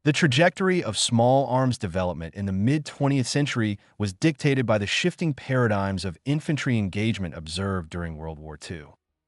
The trajectory of small arms development in the mid-20th century was dictated by the shifting paradigms of infantry engagement observed during World War II.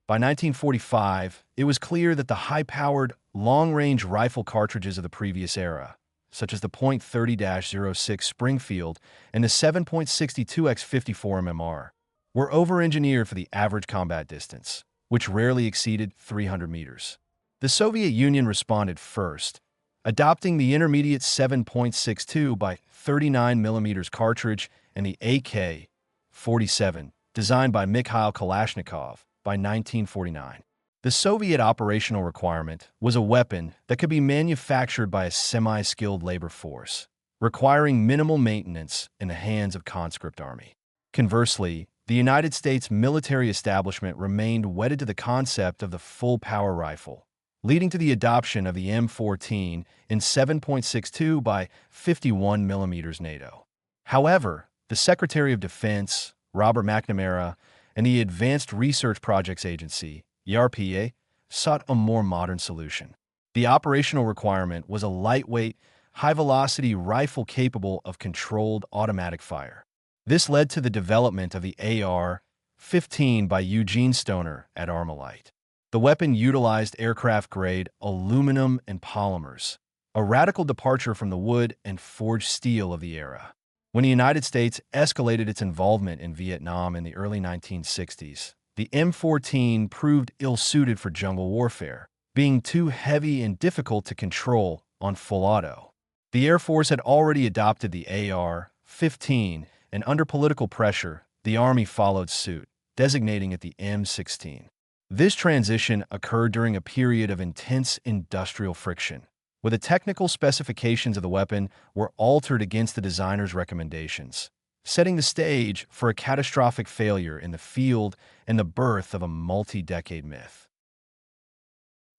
By 1945, it was clear that the high-powered, long-range rifle cartridges of the previous era, such as the .30-06 Springfield and the 7.62x54 mmR, were over-engineered for the average combat distance, which rarely exceeded 300 meters. The Soviet Union responded first, adopting the intermediate 7.62 by 39 mm cartridge and the AK-47, designed by Mikhail Kalashnikov, by 1949. The Soviet operational requirement was a weapon that could be manufactured by a semi-skilled labor force, requiring minimal maintenance in the hands of conscript army. Conversely, the United States military establishment remained wedded to the concept of the full-power rifle, leading to the adoption of the M14 in 7.62 by 51 mm NATO. However, the Secretary of Defense, Robert McNamara, and the Advanced Research Projects Agency, ERPA, sought a more modern solution. The operational requirement was a lightweight, high-velocity rifle capable of controlled automatic fire. This led to the development of the AR-15 by Eugene Stoner at Armalite. The weapon utilized aircraft-grade aluminum and polymers, a radical departure from the wood and forged steel of the era. When the United States escalated its involvement in Vietnam in the early 1960s, the M14 proved ill-suited for jungle warfare, being too heavy and difficult to control on full auto. The Air Force had already adopted the AR-15, and under political pressure, the Army followed suit, designating it the M16. This transition occurred during a period of intense industrial friction, where the technical specifications of the weapon were altered against the designer's recommendations, setting the stage for a catastrophic failure in the field and the birth of a multi-decade myth.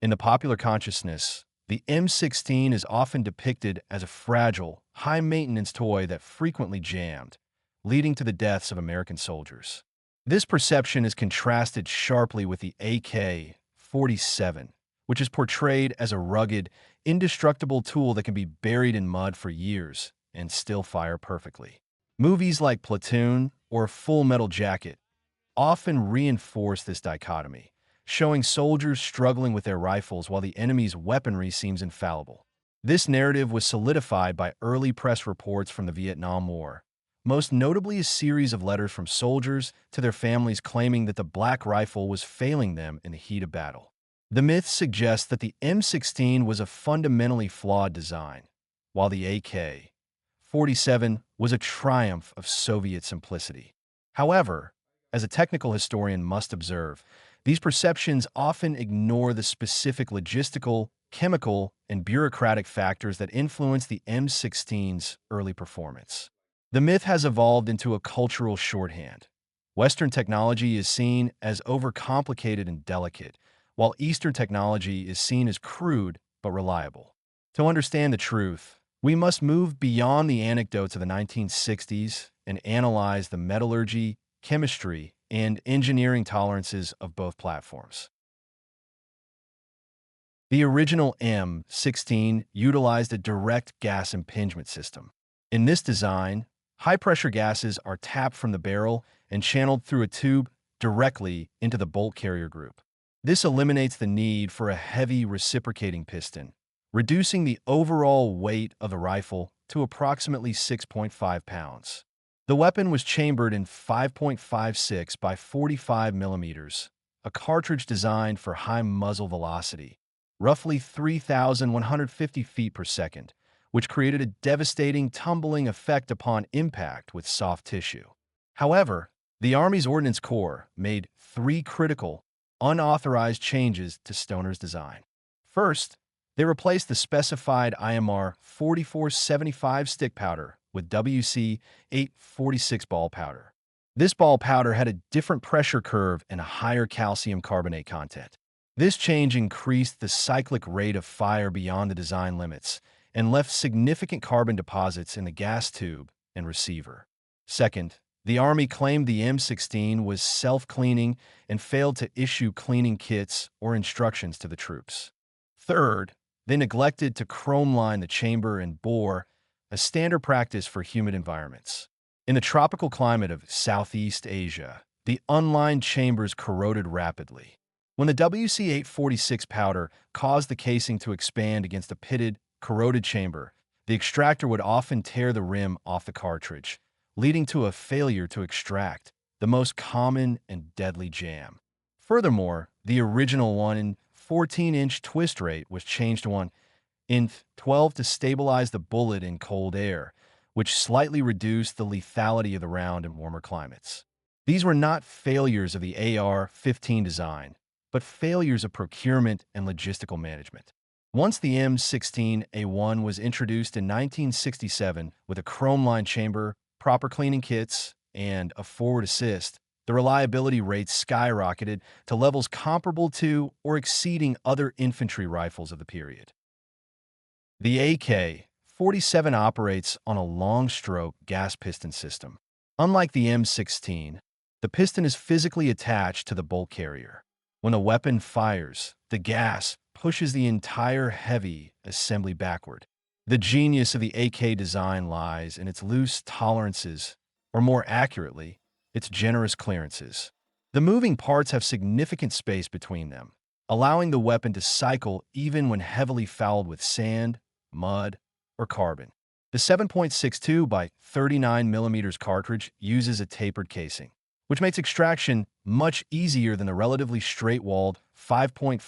In the popular consciousness, the M16 is often depicted as a fragile, high-maintenance toy that frequently jammed, leading to the deaths of American soldiers. This perception is contrasted sharply with the AK-47, which is portrayed as a rugged, indestructible tool that can be buried in mud for years and still fire perfectly. Movies like Platoon or Full Metal Jacket often reinforce this dichotomy, showing soldiers struggling with their rifles while the enemy's weaponry seems infallible. This narrative was solidified by early press reports from the Vietnam War, most notably a series of letters from soldiers to their families claiming that the black rifle was failing them in the heat of battle. The myth suggests that the M16 was a fundamentally flawed design, while the AK-47 was a triumph of Soviet simplicity. However, as a technical historian must observe, these perceptions often ignore the specific logistical, chemical, and bureaucratic factors that influence the M16's early performance. The myth has evolved into a cultural shorthand. Western technology is seen as overcomplicated and delicate, while Eastern technology is seen as crude but reliable. To understand the truth, we must move beyond the anecdotes of the 1960s and analyze the metallurgy, chemistry, and engineering tolerances of both platforms. The original M16 utilized a direct gas impingement system. In this design, high-pressure gases are tapped from the barrel and channeled through a tube directly into the bolt carrier group. This eliminates the need for a heavy reciprocating piston, reducing the overall weight of the rifle to approximately 6.5 pounds. The weapon was chambered in 5.56 by 45 millimeters, a cartridge designed for high muzzle velocity, roughly 3,150 feet per second, which created a devastating tumbling effect upon impact with soft tissue. However, the Army's Ordnance Corps made three critical, unauthorized changes to Stoner's design. First, they replaced the specified IMR 4475 stick powder with WC 846 ball powder. This ball powder had a different pressure curve and a higher calcium carbonate content. This change increased the cyclic rate of fire beyond the design limits and left significant carbon deposits in the gas tube and receiver. Second, the Army claimed the M16 was self-cleaning and failed to issue cleaning kits or instructions to the troops. Third, They neglected to chrome-line the chamber and bore, a standard practice for humid environments. In the tropical climate of Southeast Asia, the unlined chambers corroded rapidly. When the WC-846 powder caused the casing to expand against a pitted, corroded chamber, the extractor would often tear the rim off the cartridge, leading to a failure to extract, the most common and deadly jam. Furthermore, the original 1 14-inch twist rate was changed to 1 in 12 to stabilize the bullet in cold air, which slightly reduced the lethality of the round in warmer climates. These were not failures of the AR-15 design, but failures of procurement and logistical management. Once the M16A1 was introduced in 1967 with a chrome-lined chamber, proper cleaning kits, and a forward assist, the reliability rates skyrocketed to levels comparable to or exceeding other infantry rifles of the period. The AK-47 operates on a long-stroke gas piston system. Unlike the M16, the piston is physically attached to the bolt carrier. When the weapon fires, the gas pushes the entire heavy assembly backward. The genius of the AK design lies in its loose tolerances, or more accurately, its generous clearances. The moving parts have significant space between them, allowing the weapon to cycle even when heavily fouled with sand, mud, or carbon. The 7.62 by 39 mm cartridge uses a tapered casing, which makes extraction much easier than the relatively straight-walled 5.56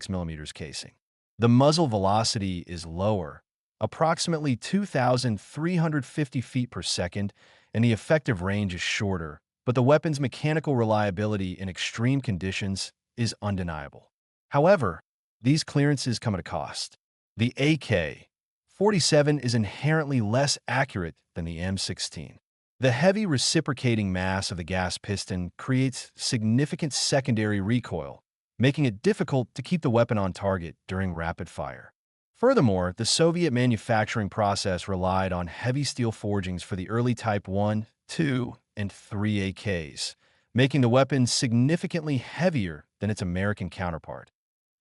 mm casing. The muzzle velocity is lower, approximately 2,350 feet per second, and the effective range is shorter, but the weapon's mechanical reliability in extreme conditions is undeniable. However, these clearances come at a cost. The AK-47 is inherently less accurate than the M16. The heavy reciprocating mass of the gas piston creates significant secondary recoil, making it difficult to keep the weapon on target during rapid fire. Furthermore, the Soviet manufacturing process relied on heavy steel forgings for the early Type 1, 2, and 3 AKs, making the weapon significantly heavier than its American counterpart,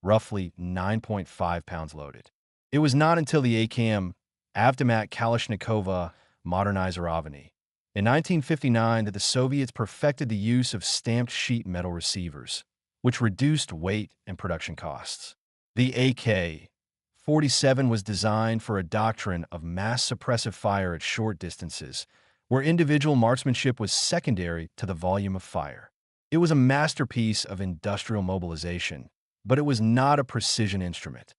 roughly 9.5 pounds loaded. It was not until the AKM Avtomat Kalashnikova Modernizerovany in 1959 that the Soviets perfected the use of stamped sheet metal receivers, which reduced weight and production costs. The AK-47 was designed for a doctrine of mass suppressive fire at short distances, where individual marksmanship was secondary to the volume of fire. It was a masterpiece of industrial mobilization, but it was not a precision instrument.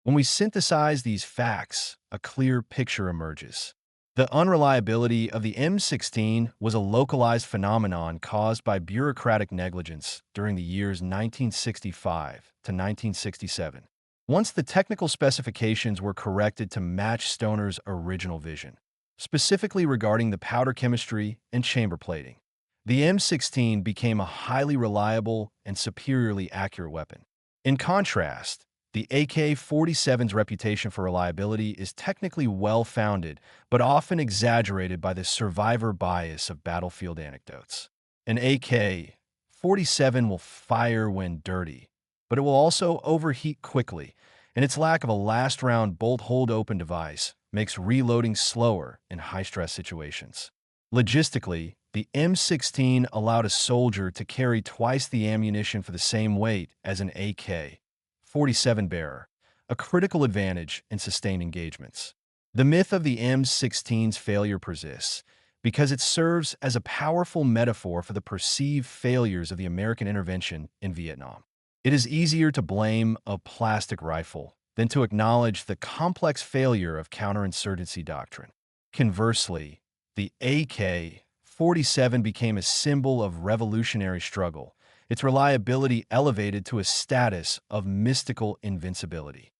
When we synthesize these facts, a clear picture emerges. The unreliability of the M16 was a localized phenomenon caused by bureaucratic negligence during the years 1965 to 1967. Once the technical specifications were corrected to match Stoner's original vision, specifically regarding the powder chemistry and chamber plating, the M16 became a highly reliable and superiorly accurate weapon. In contrast, the AK-47's reputation for reliability is technically well-founded, but often exaggerated by the survivor bias of battlefield anecdotes. An AK-47 will fire when dirty, but it will also overheat quickly, and its lack of a last-round bolt-hold-open device makes reloading slower in high-stress situations. Logistically, the M16 allowed a soldier to carry twice the ammunition for the same weight as an AK-47 bearer, a critical advantage in sustained engagements. The myth of the M16's failure persists because it serves as a powerful metaphor for the perceived failures of the American intervention in Vietnam. It is easier to blame a plastic rifle than to acknowledge the complex failure of counterinsurgency doctrine. Conversely, the AK-47 became a symbol of revolutionary struggle, its reliability elevated to a status of mystical invincibility.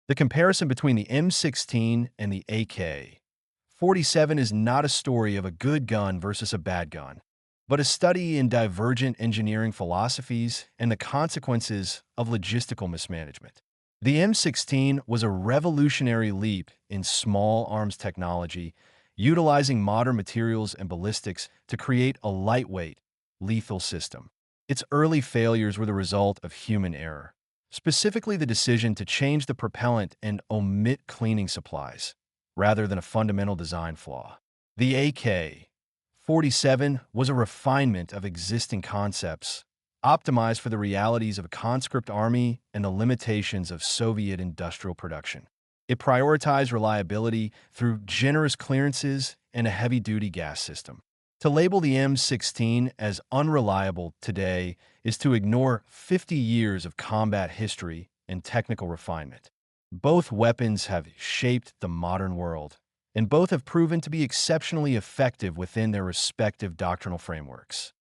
The comparison between the M16 and the AK-47 is not a story of a good gun versus a bad gun, but a study in divergent engineering philosophies and the consequences of logistical mismanagement. The M16 was a revolutionary leap in small arms technology, utilizing modern materials and ballistics to create a lightweight, lethal system. Its early failures were the result of human error, specifically the decision to change the propellant and omit cleaning supplies, rather than a fundamental design flaw. The AK-47 was a refinement of existing concepts, optimized for the realities of a conscript army and the limitations of Soviet industrial production. It prioritized reliability through generous clearances and a heavy-duty gas system. To label the M16 as unreliable today is to ignore 50 years of combat history and technical refinement. Both weapons have shaped the modern world, and both have proven to be exceptionally effective within their respective doctrinal frameworks.